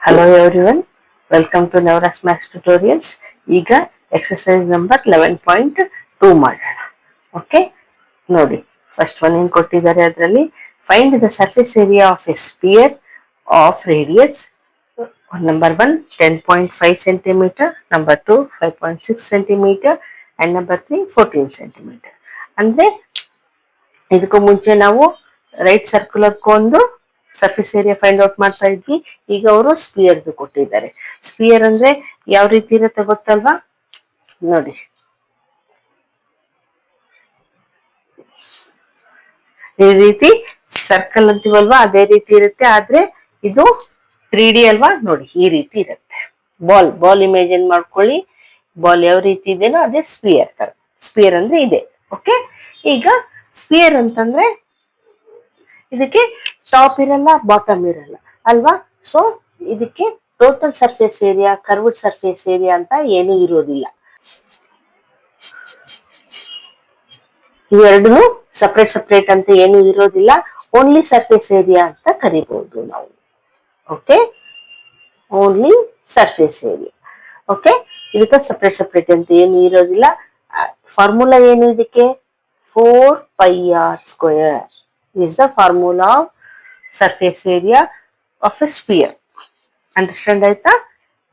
Hello everyone, welcome to Navras Maths Tutorials. ಈಗ exercise number 11.2 ಮಾಡೋಣ. Okay, ನೋಡಿ first one ಏನು ಕೊಟ್ಟಿದ್ದಾರೆ, ಅದರಲ್ಲಿ find the surface area of a spear of radius number 1 10.5 centimeter, number 2 5.6 centimeter and number 3 14 centimeter. ಅಂದ್ರೆ ಇದಕ್ಕೂ ಮುಂಚೆ ನಾವು ರೈಟ್ ಸರ್ಕ್ಯುಲರ್ ಕೊಂಡು ಸರ್ಫೇಸ್ ಏರಿಯಾ ಫೈಂಡ್ ಔಟ್ ಮಾಡ್ತಾ ಇದ್ವಿ. ಈಗ ಅವರು ಸ್ಪಿಯರ್ದು ಕೊಟ್ಟಿದ್ದಾರೆ. ಸ್ಪಿಯರ್ ಅಂದ್ರೆ ಯಾವ ರೀತಿ ಇರುತ್ತೆ ಗೊತ್ತಲ್ವಾ? ನೋಡಿ, ಈ ರೀತಿ ಸರ್ಕಲ್ ಅಂತೀವಲ್ವಾ, ಅದೇ ರೀತಿ ಇರುತ್ತೆ. ಆದ್ರೆ ಇದು 3D ಅಲ್ವಾ? ನೋಡಿ, ಈ ರೀತಿ ಇರುತ್ತೆ. ಬಾಲ್ ಇಮೇಜಿನ್ ಮಾಡ್ಕೊಳ್ಳಿ. ಬಾಲ್ ಯಾವ ರೀತಿ ಇದೆನೋ ಅದೇ ಸ್ಪಿಯರ್ ತರ. ಸ್ಪಿಯರ್ ಅಂದ್ರೆ ಇದೆ. ಓಕೆ, ಈಗ ಸ್ಪಿಯರ್ ಅಂತಂದ್ರೆ ಇದಕ್ಕೆ ಟಾಪ್ ಇರಲ್ಲ, ಬಾಟಮ್ ಇರಲ್ಲ ಅಲ್ವಾ? ಸೊ ಇದಕ್ಕೆ total surface area, curved surface area ಅಂತ ಏನು ಇರೋದಿಲ್ಲ. ಇವೆರಡು ಸಪ್ರೇಟ್ ಅಂತ ಏನು ಇರೋದಿಲ್ಲ. ಓನ್ಲಿ ಸರ್ಫೇಸ್ ಏರಿಯಾ ಅಂತ ಕರಿಬಹುದು ನಾವು. Okay, only surface area. Okay, ಇದಕ್ಕೆ ಸಪ್ರೇಟ್ ಅಂತ ಏನು ಇರೋದಿಲ್ಲ. ಫಾರ್ಮುಲಾ ಏನು ಇದಕ್ಕೆ? 4πr² is the formula of surface area of a sphere. Understand ಆಯ್ತಾ?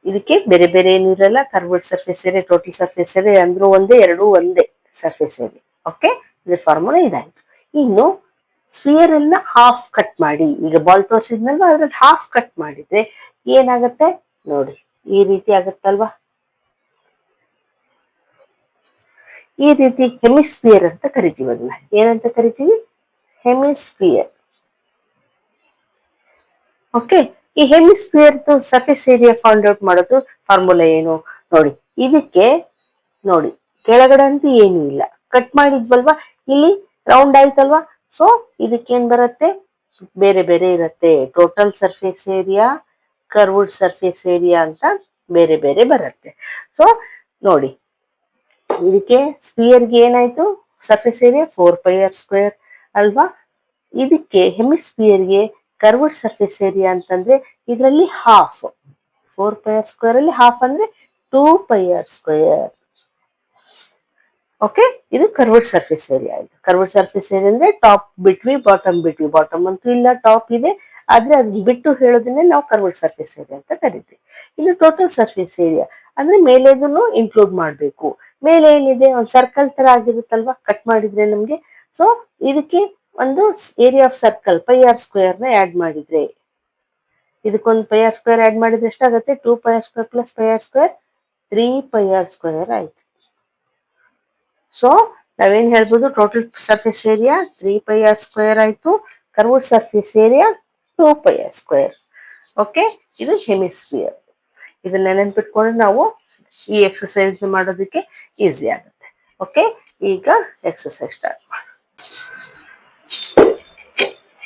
ಇದಕ್ಕೆ ಬೇರೆ ಏನು ಇರಲ್ಲ. Curved surface area, total surface area ಅಂದ್ರೂ ಒಂದೇ, ಎರಡೂ ಒಂದೇ ಸರ್ಫೇಸ್ ಏರಿಯಾ. ಓಕೆ, ಇದ್ರ ಫಾರ್ಮುಲಾ ಇದಾಯ್ತು. ಇನ್ನು ಸ್ಪಿಯರ್ ಅನ್ನ ಹಾಫ್ ಕಟ್ ಮಾಡಿ, ಈಗ ಬಾಲ್ ತೋರಿಸಿದ್ನಲ್ವಾ, ಅದ್ರಲ್ಲಿ ಹಾಫ್ ಕಟ್ ಮಾಡಿದ್ರೆ ಏನಾಗತ್ತೆ ನೋಡಿ, ಈ ರೀತಿ ಆಗತ್ತಲ್ವಾ? ಈ ರೀತಿ ಹೆಮಿಸ್ಪಿಯರ್ ಅಂತ ಕರಿತೀವಿ. ಅದನ್ನ ಏನಂತ ಕರಿತೀವಿ? ಹೆಮಿಸ್ಪಿಯರ್. ಓಕೆ, ಈ hemisphere surface area find out ಮಾಡೋದು ಫಾರ್ಮುಲಾ ಏನು ನೋಡಿ. ಇದಕ್ಕೆ ನೋಡಿ, ಕೆಳಗಡೆ ಅಂತೂ ಏನು ಇಲ್ಲ, ಕಟ್ ಮಾಡಿದ್ವಲ್ವಾ, ಇಲ್ಲಿ ರೌಂಡ್ ಆಯ್ತಲ್ವಾ. ಸೊ ಇದಕ್ಕೇನ್ ಬರುತ್ತೆ? ಬೇರೆ ಇರುತ್ತೆ. Total surface area, curved surface area ಅಂತ ಬೇರೆ ಬರುತ್ತೆ. ಸೊ ನೋಡಿ, ಇದಕ್ಕೆ ಸ್ಪಿಯರ್ಗೆ ಏನಾಯ್ತು? ಸರ್ಫೇಸ್ ಏರಿಯಾ 4πr² ಅಲ್ವಾ? ಇದಕ್ಕೆ ಹೆಮಿಸ್ಪಿಯರ್ಗೆ ಕರ್ವ್ಡ್ ಸರ್ಫೇಸ್ ಏರಿಯಾ ಅಂತಂದ್ರೆ ಇದರಲ್ಲಿ ಹಾಫ್. 4πr² ಅಲ್ಲಿ ಹಾಫ್ ಅಂದ್ರೆ 2πr². ಓಕೆ, ಇದು ಕರ್ವ್ಡ್ ಸರ್ಫೇಸ್ ಏರಿಯಾ ಆಯ್ತು. ಕರ್ವ್ಡ್ ಸರ್ಫೇಸ್ ಏರಿಯಾ ಅಂದ್ರೆ ಟಾಪ್ ಬಿಟ್ವಿ, ಬಾಟಮ್ ಬಿಟ್ವಿ. ಬಾಟಮ್ ಅಂತೂ ಇಲ್ಲ, ಟಾಪ್ ಇದೆ. ಆದ್ರೆ ಅದನ್ನ ಬಿಟ್ಟು ಹೇಳೋದನ್ನೇ ನಾವು ಕರ್ವ್ಡ್ ಸರ್ಫೇಸ್ ಏರಿಯಾ ಅಂತ ಕರಿತೀವಿ. ಇನ್ನು ಟೋಟಲ್ ಸರ್ಫೇಸ್ ಏರಿಯಾ ಅಂದ್ರೆ ಮೇಲೆದನ್ನು ಇನ್ಕ್ಲೂಡ್ ಮಾಡ್ಬೇಕು. ಮೇಲೆ ಏನಿದೆ, ಒಂದು ಸರ್ಕಲ್ ತರ ಆಗಿರುತ್ತಲ್ವಾ ಕಟ್ ಮಾಡಿದ್ರೆ ನಮ್ಗೆ. ಸೊ ಇದಕ್ಕೆ ಒಂದು ಏರಿಯಾ ಆಫ್ ಸರ್ಕಲ್ πr² ನ ಆಡ್ ಮಾಡಿದ್ರೆ, ಇದಕ್ಕೊಂದು πr² ಆಡ್ ಮಾಡಿದ್ರೆ ಎಷ್ಟಾಗುತ್ತೆ? 2πr² + πr², 3πr² ಆಯ್ತು. ಸೊ ನಾವೇನ್ ಹೇಳ್ಬೋದು? ಟೋಟಲ್ ಸರ್ಫೇಸ್ ಏರಿಯಾ 3πr² ಆಯ್ತು, curved surface area 2πr². Okay, ಇದು ಹೆಮಿಸ್ಪಿಯರ್. ಇದನ್ನ ನೆನಪಿಟ್ಕೊಂಡ್ರೆ ನಾವು ಈ ಎಕ್ಸಸೈಸ್ ಮಾಡೋದಕ್ಕೆ ಈಸಿ ಆಗುತ್ತೆ. ಓಕೆ, ಈಗ ಎಕ್ಸಸೈಸ್ ಸ್ಟಾರ್ಟ್ ಮಾಡಿ.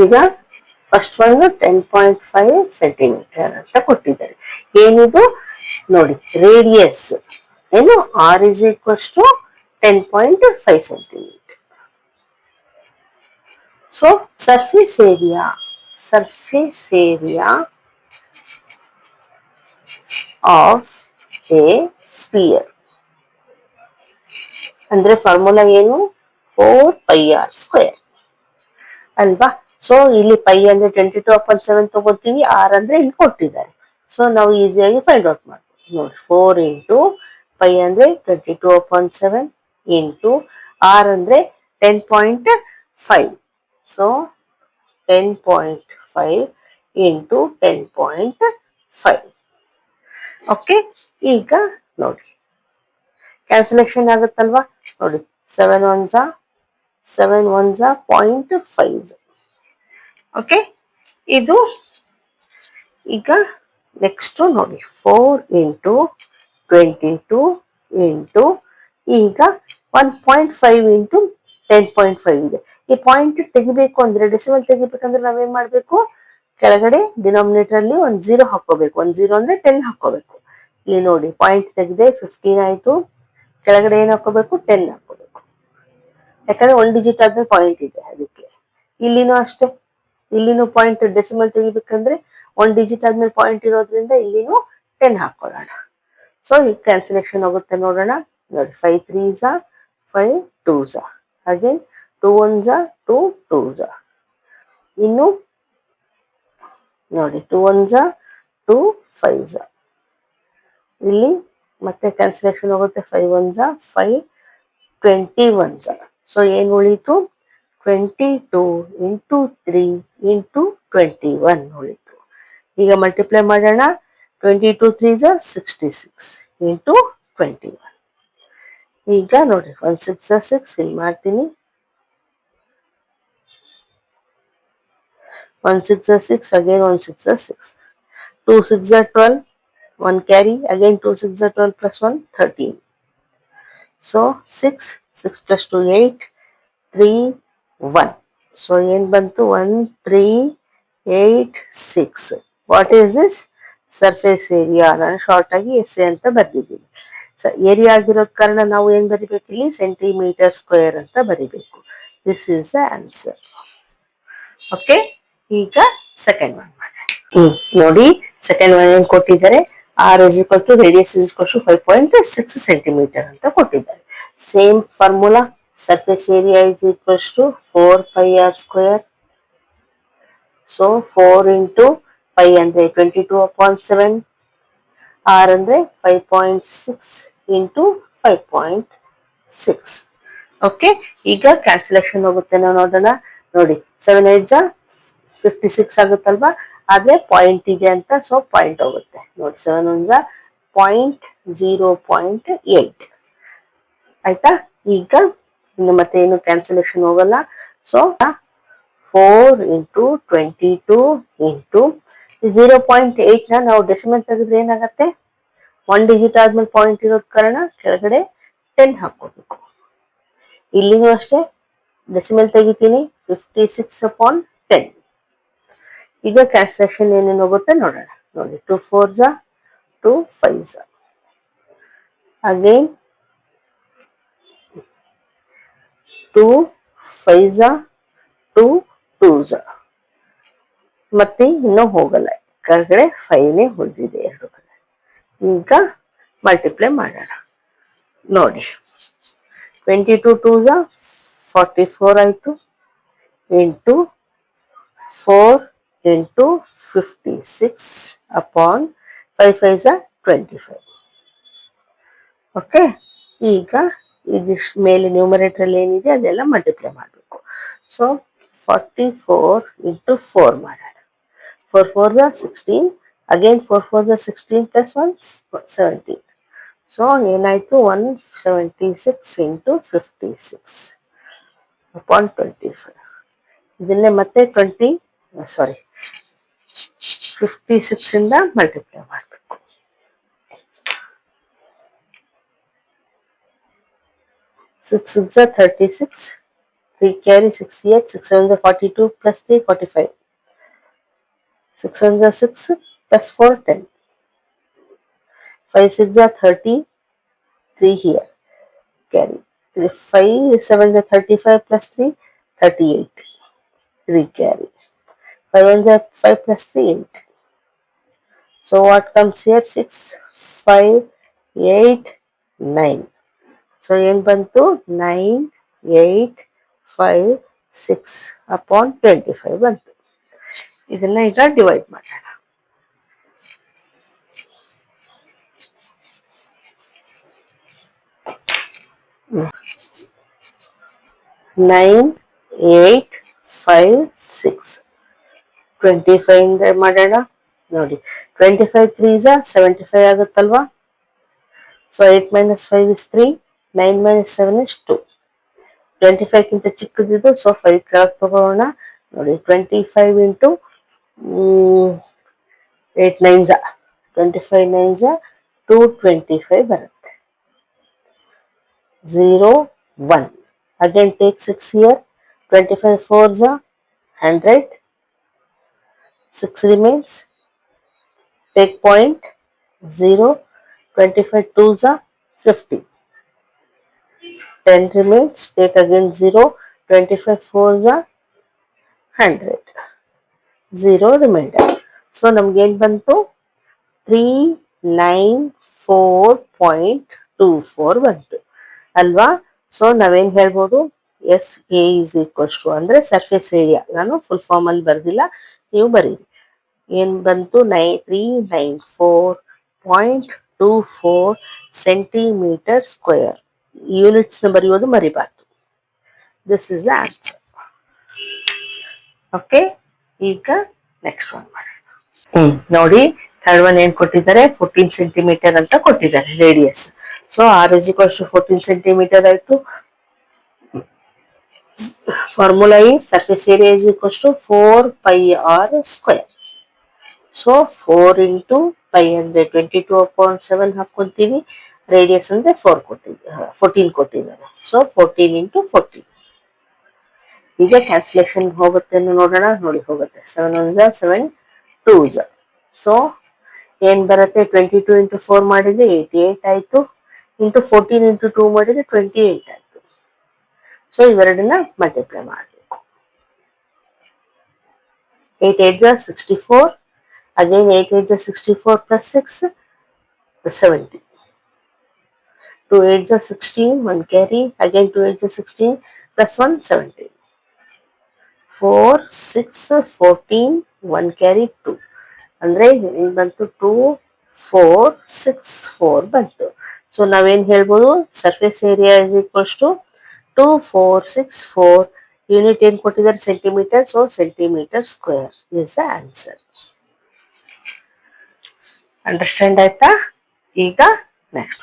ಈಗ ಫಸ್ಟ್ ಒಂದು 10.5 centimeter ಅಂತ ಕೊಟ್ಟಿದ್ದಾರೆ. ಏನಿದು ನೋಡಿ, ರೇಡಿಯಸ್ ಏನು? r is equals to 10.5 centimeter. So surface area of a sphere ಅಂದ್ರೆ ಫಾರ್ಮುಲಾ ಏನು? 4πr² ಅಲ್ವಾ? ಸೊ ಇಲ್ಲಿ ಪೈ ಅಂದ್ರೆ 22/7 ತಗೋತೀವಿ, ಆರ್ ಅಂದ್ರೆ ಇಲ್ಲಿ ಕೊಟ್ಟಿದ್ದಾರೆ. ಸೊ ನಾವು ಈಸಿಯಾಗಿ ಫೈಂಡ್ ಔಟ್ ಮಾಡ್ತೀವಿ. ನೋಡಿ, 4 ಇಂಟು ಪೈ ಅಂದ್ರೆ 22/7 ಇಂಟು ಆರ್ ಅಂದ್ರೆ 10.5. So 10.5 into 10.5. ಓಕೆ, ಈಗ ನೋಡಿ ಕ್ಯಾನ್ಸಲೇಷನ್ ಆಗುತ್ತಲ್ವಾ? ನೋಡಿ, 7 1s 0.5. ಓಕೆ, ಇದು ಈಗ ನೆಕ್ಸ್ಟ್ ನೋಡಿ, 4 ಇಂಟು 22 ಇಂಟು ಈಗ 1.5 ಇಂಟು 10.5 ಇದೆ. ಈ ಪಾಯಿಂಟ್ ತೆಗಿಬೇಕು ಅಂದ್ರೆ, ಡೆಸಿಮಲ್ ತೆಗಿಬೇಕಂದ್ರೆ ನಾವೇನ್ ಮಾಡ್ಬೇಕು? ಕೆಳಗಡೆ ಡಿನಾಮಿನೇಟರ್ ಅಲ್ಲಿ ಒಂದು 0 ಹಾಕೋಬೇಕು. ಒಂದು 0 ಅಂದ್ರೆ 10 ಹಾಕೋಬೇಕು. ಇಲ್ಲಿ ನೋಡಿ, ಪಾಯಿಂಟ್ ತೆಗೆದೆ 15 ಆಯ್ತು. ಕೆಳಗಡೆ ಏನ್ ಹಾಕೋಬೇಕು? 10 ಹಾಕೋಬೇಕು. ಯಾಕಂದ್ರೆ 1 ಡಿಜಿಟ್ ಆದ್ಮೇಲೆ ಪಾಯಿಂಟ್ ಇದೆ ಅದಕ್ಕೆ. ಇಲ್ಲಿನೂ ಅಷ್ಟೇ, ಇಲ್ಲಿನೂ ಪಾಯಿಂಟ್ ಡೆಸಿಮಲ್ ತೆಗಿಬೇಕಂದ್ರೆ 1 ಡಿಜಿಟ್ ಆದ್ಮೇಲೆ ಪಾಯಿಂಟ್ ಇರೋದ್ರಿಂದ ಇಲ್ಲಿನೂ 10 ಹಾಕೊಳ್ಳೋಣ. ಸೊ ಈಗ ಕ್ಯಾನ್ಸಲೇಷನ್ ಆಗುತ್ತೆ ನೋಡೋಣ. ನೋಡಿ 5 3s 5 2s, again 2 1s 2 2s, ಇನ್ನು ನೋಡಿ 2 1s 2 5s, ಇಲ್ಲಿ ಮತ್ತೆ ಕ್ಯಾನ್ಸಲೇಷನ್ ಆಗುತ್ತೆ. 5 1s 5 21s. ಸೊ ಏನ್ ಉಳಿತು? 22 ಇಂಟು 3 ಇಂಟು 21 ಉಳಿತು. ಈಗ ಮಲ್ಟಿಪ್ಲೈ ಮಾಡೋಣ. 22 3s 66 ಇಂಟು 21. ಈಗ ನೋಡಿ 1 6 6 ಇಲ್ಲಿ ಮಾಡ್ತೀನಿ. 1 6 6, again 1 6 6, 2 6 12, 1 carry, again 2 6 12 plus 1 13. So 6 6 plus 2 8 3 1. So ಏನ್ ಬಂತು? 1 3 8 6. What is this? Surface area. ನಾನು ಶಾರ್ಟ್ ಆಗಿ ಎಸ್ ಎ ಅಂತ ಬರ್ದಿದ್ದೀನಿ. ಏರಿಯಾ ಆಗಿರೋದ್ ಕಾರಣ ನಾವು ಏನ್ ಬರಿಬೇಕು ಇಲ್ಲಿ? ಸೆಂಟಿಮೀಟರ್ ಸ್ಕ್ವೇರ್ ಅಂತ ಬರಿಬೇಕು. This is the answer. Okay, ಈಗ ಸೆಕೆಂಡ್ ಒನ್ ಮಾಡೋಣ. ನೋಡಿ ಸೆಕೆಂಡ್ ಒನ್ ಏನ್ ಕೊಟ್ಟಿದ್ದಾರೆ? R is equal to radius is equal to 5.6 centimetre ಅಂತ ಕೊಟ್ಟಿದ್ದಾರೆ. Same formula, surface area is equals to 4 pi r square. So 4 into pi ಅಂದ್ರೆ 22/7, R ಅಂದ್ರೆ 5.6 into 5.6. Okay, ಈಗ ಕ್ಯಾನ್ಸಲೇಷನ್ ಹೋಗುತ್ತೆ. ನಾವು ನೋಡೋಣ. ನೋಡಿ 7 8 56 ಆಗುತ್ತಲ್ವಾ, ಆದ್ರೆ ಪಾಯಿಂಟ್ ಇದೆ ಅಂತ, ಸೊ ಪಾಯಿಂಟ್ ಹೋಗುತ್ತೆ. ನೋಡಿ 7 1 0.8 ಆಯ್ತಾ. ಈಗ ಇನ್ನು ಮತ್ತೆ ಏನು ಕ್ಯಾನ್ಸಲೇಷನ್ ಹೋಗಲ್ಲ. ಸೊ 4 ಇಂಟು 22 ಇಂಟು 0.8 ನ ನಾವು ಡೆಸಿಮಲ್ ತೆಗೆದ್ರೆ ಏನಾಗತ್ತೆ? 1 ಡಿಜಿಟ್ ಆದ್ಮೇಲೆ ಪಾಯಿಂಟ್ ಇರೋದ್ ಕಾರಣ ಕೆಳಗಡೆ 10 ಹಾಕೋಬೇಕು. ಇಲ್ಲಿನೂ ಅಷ್ಟೇ ಡೆಸಿಮಲ್ ತೆಗಿತೀನಿ. 56/10. ಈಗ ಕ್ಯಾನ್ಸಲೇಷನ್ ಏನೇನು ಹೋಗುತ್ತೆ ನೋಡೋಣ. ನೋಡಿ 2 4s 2 5s, again 2 5s 2 2s, ಮತ್ತೆ ಇನ್ನೂ ಹೋಗಲ್ಲ, ಕೆಳಗಡೆ 5ನೇ ಉಳಿದಿದೆ ಎರಡು ಕಡೆ. ಈಗ ಮಲ್ಟಿಪ್ಲೈ ಮಾಡೋಣ. ನೋಡಿ 22 2s 44 ಆಯ್ತು, into 4 into 56 upon 5 5s 25. Okay, ಈಗ ಇದಿಷ್ಟು ಮೇಲೆ ನ್ಯೂಮರೇಟರ್ ಅಲ್ಲಿ ಏನಿದೆ ಅದೆಲ್ಲ ಮಲ್ಟಿಪ್ಲೈ ಮಾಡಬೇಕು. ಸೊ 44 ಇಂಟು 4 ಮಾಡೋಣ. 4 4s 16, again 4 4s 16 plus 1 17. So ಏನಾಯ್ತು? 176 ಇಂಟು 56 ಅಪಾನ್ 25. ಇದನ್ನೇ ಮತ್ತೆ 56 ಇಂದ ಮಲ್ಟಿಪ್ಲೈ ಮಾಡಬೇಕು. 6 6 36, 3 carry 6 8, 6 7 42 plus 3 45, 6 1 6 plus 4 10, 5 6 30, 3 here carry 5 7 35 plus 3 38, 3 carry 5 1 5 plus 3 8. So what comes here? 6 5 8 9. So ಏನು ಬಂತು? 9 8 5 6 ಅಪಾನ್ 25 ಬಂತು. ಇದನ್ನ ಈಗ ಡಿವೈಡ್ ಮಾಡೋಣ. ನೈನ್ 8 5 6 25 ಇಂದ ಮಾಡೋಣ. ನೋಡಿ 25 3s 75 ಆಗುತ್ತಲ್ವಾ. So 8 minus 5 is 3, 9 minus 7 is 2. 25 ಗಿಂತ ಚಿಕ್ಕದಿದ್ದು, ಸೊ 5 ಕೆಳಗೆ ತಗೋಣ. ನೋಡಿ 25 ಇಂಟು 8 9s 25 9s 225 ಬರುತ್ತೆ. 0 1. Again take 6 here. 25 4s 100. 6 remains. Take point 0. 25 2s 50. 10 remains. Take again 0. 25 4s 100. 0 remainder. So ನಮ್ಗೆ ಏನ್ ಬಂತು 394.24 ಬಂತು ಅಲ್ವಾ. ಸೊ ನಾವೇನ್ ಹೇಳ್ಬೋದು, S A is equals to ಅಂದ್ರೆ ಸರ್ಫೇಸ್ ಏರಿಯಾ, ನಾನು ಫುಲ್ ಫಾರ್ಮ್ ಅಲ್ಲಿ ಬರ್ದಿಲ್ಲ, ನೀವು ಬರೀರಿ. ಏನ್ ಬಂತು 394.24 ಸೆಂಟಿಮೀಟರ್ ಸ್ಕ್ವೇರ್. ಯೂನಿಟ್ಸ್ ನ ಬರೆಯೋದು ಮರಿಬಾರ್ದು. This is the answer. Okay, ಈಗ ನೆಕ್ಸ್ಟ್ ಒನ್ ಮಾಡೋಣ. ನೋಡಿ, ಥರ್ಡ್ ಒನ್ ಏನ್ ಕೊಟ್ಟಿದ್ದಾರೆ, 14 ಸೆಂಟಿಮೀಟರ್ ಅಂತ ಕೊಟ್ಟಿದ್ದಾರೆ radius. So R is equals to 14 centimetre ಆಯ್ತು. Formula is surface area is equals to 4 pi r square. So 4 into pi ಅಂದ್ರೆ 22/7 ಹಾಕೊಂತೀವಿ, ರೇಡಿಯಸ್ ಅಂದ್ರೆ 14 ಕೊಟ್ಟಿದ್ದಾರೆ. So 14 into 14. ಈಗ ಕ್ಯಾನ್ಸಲೇಷನ್ ಹೋಗುತ್ತೆ ನೋಡೋಣ. ನೋಡಿ ಹೋಗುತ್ತೆ, 7 1 7 2 ಸೊ ಏನ್ ಬರುತ್ತೆ, 22 ಇಂಟು 4 ಮಾಡಿದ್ರೆ 88 ಆಯ್ತು, ಇಂಟು 14 ಇಂಟು 2 ಮಾಡಿದ್ರೆ 28 ಆಯ್ತು. ಸೊ ಇವೆರಡನ್ನ ಮಲ್ಟಿಪ್ಲೈ ಮಾಡಬೇಕು. 8 8 64, again 8 8 64 plus 6 70, 2 8 16, 1 carry, again 2 8 16 plus 1 17, 4 6 14, 1 carry 2 ಅಂದ್ರೆ ಏನ್ ಬಂತು 2 4 6 4 ಬಂತು. ಸೊ ನಾವೇನ್ ಹೇಳ್ಬೋದು, surface area is equals to 2464, unit ಏನ್ ಕೊಟ್ಟಿದ್ದಾರೆ centimetre, so centimetre square is the answer. Understand ಆಯ್ತಾ? ಈಗ ನೆಕ್ಸ್ಟ್